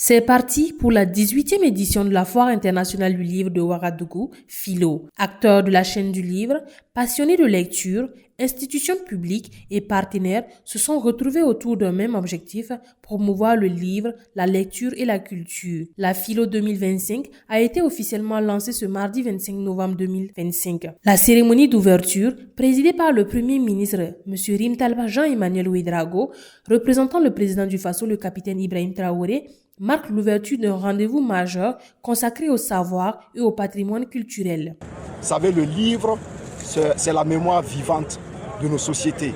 C'est parti pour la 18e édition de la Foire internationale du livre de Ouagadougou, Philo. Acteurs de la chaîne du livre, passionnés de lecture, institutions publiques et partenaires se sont retrouvés autour d'un même objectif, promouvoir le livre, la lecture et la culture. La Philo 2025 a été officiellement lancée ce mardi 25 novembre 2025. La cérémonie d'ouverture, présidée par le Premier ministre M. Rimtalba Jean-Emmanuel Ouedraogo, représentant le président du Faso, le capitaine Ibrahim Traoré, marque l'ouverture d'un rendez-vous majeur consacré au savoir et au patrimoine culturel. Vous savez, le livre, c'est la mémoire vivante de nos sociétés.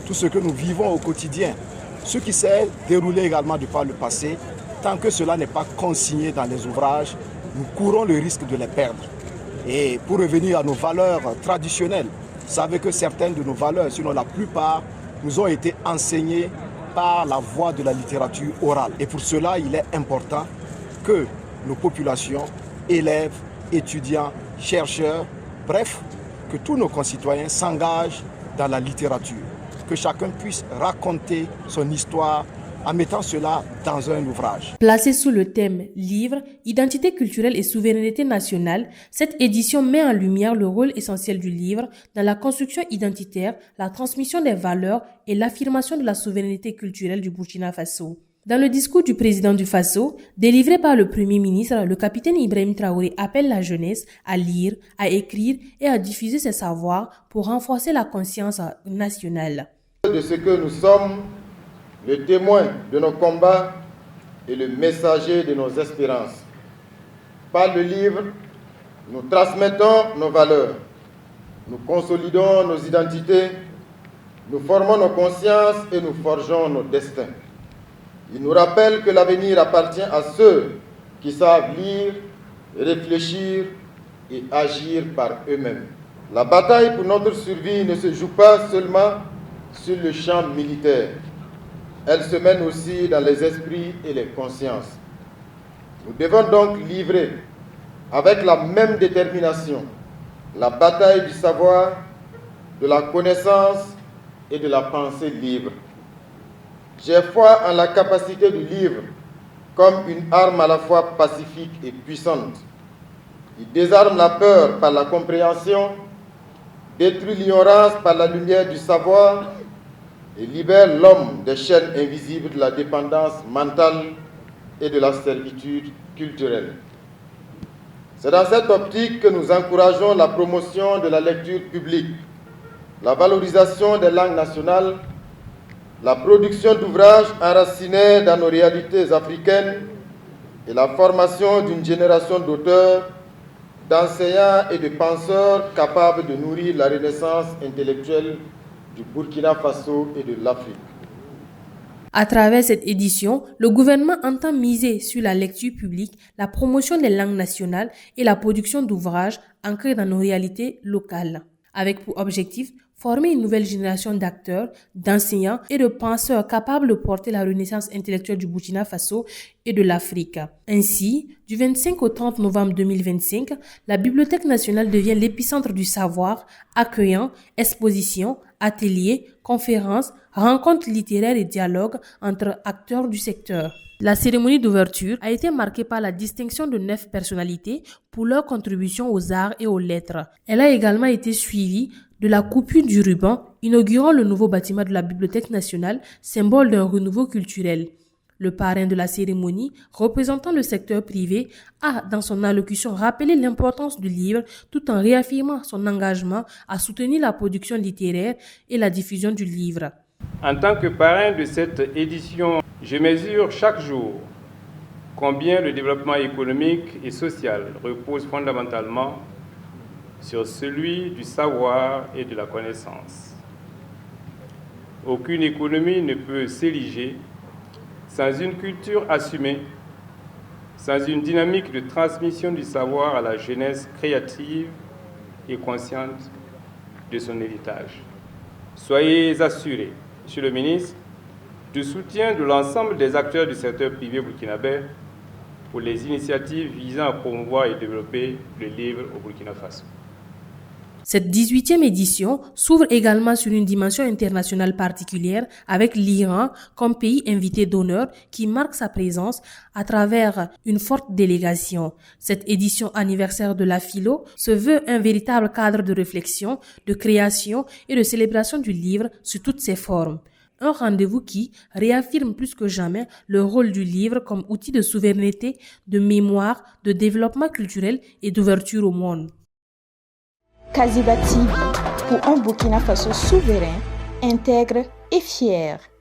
Tout ce que nous vivons au quotidien, ce qui s'est déroulé également de par le passé, tant que cela n'est pas consigné dans les ouvrages, nous courons le risque de les perdre. Et pour revenir à nos valeurs traditionnelles, vous savez que certaines de nos valeurs, sinon la plupart, nous ont été enseignées par la voie de la littérature orale. Et pour cela, il est important que nos populations, élèves, étudiants, chercheurs, bref, que tous nos concitoyens s'engagent dans la littérature, que chacun puisse raconter son histoire en mettant cela dans un ouvrage. Placée sous le thème « Livre, identité culturelle et souveraineté nationale », cette édition met en lumière le rôle essentiel du livre dans la construction identitaire, la transmission des valeurs et l'affirmation de la souveraineté culturelle du Burkina Faso. Dans le discours du président du Faso, délivré par le Premier ministre, le capitaine Ibrahim Traoré appelle la jeunesse à lire, à écrire et à diffuser ses savoirs pour renforcer la conscience nationale. De ce que nous sommes, le témoin de nos combats et le messager de nos espérances. Par le livre, nous transmettons nos valeurs, nous consolidons nos identités, nous formons nos consciences et nous forgeons nos destins. Il nous rappelle que l'avenir appartient à ceux qui savent lire, réfléchir et agir par eux-mêmes. La bataille pour notre survie ne se joue pas seulement sur le champ militaire. Elle se mène aussi dans les esprits et les consciences. Nous devons donc livrer avec la même détermination la bataille du savoir, de la connaissance et de la pensée libre. J'ai foi en la capacité du livre comme une arme à la fois pacifique et puissante. Il désarme la peur par la compréhension, détruit l'ignorance par la lumière du savoir et libère l'homme des chaînes invisibles de la dépendance mentale et de la servitude culturelle. C'est dans cette optique que nous encourageons la promotion de la lecture publique, la valorisation des langues nationales, la production d'ouvrages enracinés dans nos réalités africaines et la formation d'une génération d'auteurs, d'enseignants et de penseurs capables de nourrir la renaissance intellectuelle du Burkina Faso et de l'Afrique. À travers cette édition, le gouvernement entend miser sur la lecture publique, la promotion des langues nationales et la production d'ouvrages ancrés dans nos réalités locales, avec pour objectif former une nouvelle génération d'acteurs, d'enseignants et de penseurs capables de porter la renaissance intellectuelle du Burkina Faso et de l'Afrique. Ainsi, du 25 au 30 novembre 2025, la Bibliothèque nationale devient l'épicentre du savoir, accueillant expositions, ateliers, conférences, rencontres littéraires et dialogues entre acteurs du secteur. La cérémonie d'ouverture a été marquée par la distinction de 9 personnalités pour leur contribution aux arts et aux lettres. Elle a également été suivie de la coupure du ruban, inaugurant le nouveau bâtiment de la Bibliothèque nationale, symbole d'un renouveau culturel. Le parrain de la cérémonie, représentant le secteur privé, a, dans son allocution, rappelé l'importance du livre tout en réaffirmant son engagement à soutenir la production littéraire et la diffusion du livre. En tant que parrain de cette édition, je mesure chaque jour combien le développement économique et social repose fondamentalement sur celui du savoir et de la connaissance. Aucune économie ne peut s'ériger sans une culture assumée, sans une dynamique de transmission du savoir à la jeunesse créative et consciente de son héritage. Soyez assurés, Monsieur le ministre, du soutien de l'ensemble des acteurs du secteur privé burkinabé pour les initiatives visant à promouvoir et développer le livre au Burkina Faso. Cette 18e édition s'ouvre également sur une dimension internationale particulière avec l'Iran comme pays invité d'honneur qui marque sa présence à travers une forte délégation. Cette édition anniversaire de la philo se veut un véritable cadre de réflexion, de création et de célébration du livre sous toutes ses formes. Un rendez-vous qui réaffirme plus que jamais le rôle du livre comme outil de souveraineté, de mémoire, de développement culturel et d'ouverture au monde. Kaziba TV, pour un Burkina Faso souverain, intègre et fier.